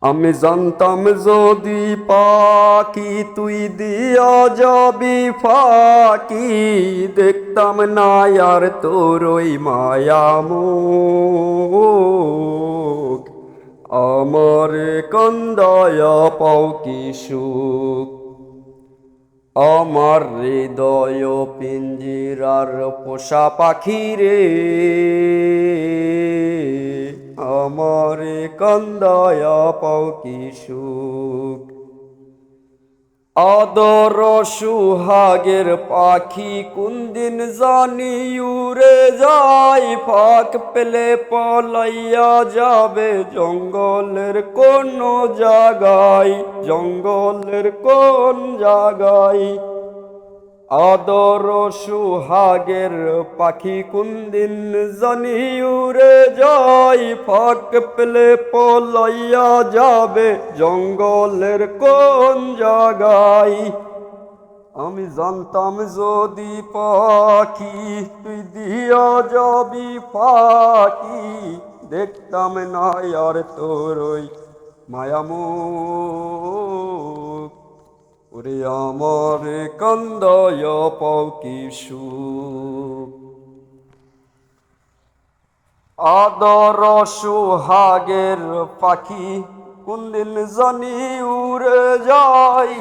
আমি জানতাম যদি পাখি তুই দিয়া যাবি ফাঁকি, দেখতাম না আর তোর ওই মায়ামুখ। আমার কান্দায়া পাও কি সুখ, আমার হৃদয় পিঞ্জিরার পোষা পাখি রে, আমার কান্দায়া পাও কি সুখ। আদর সুহাগের পাখি কোনদিন জানি উড়ে যায়, ফাঁক পেলে পলাইয়া যাবে জঙ্গলের কোন জায়গায়, জঙ্গলের কোন জায়গায়। আদর সুহাগের পাখি কোনদিন জানি উড়ে যায়, ফাঁক পেলে পলাইয়া যাবে জঙ্গলের কোন জায়গায়। আমি জানতাম যদি পাখি তুই দিয়া যাবি ফাঁকি, দেখতাম না আর তোর ওই মায়ামুখ। ওরে আমার কান্দায় পাও কি সুখ, আদর সুহাগের পাখি কোনদিন জানি উড়ে যায়।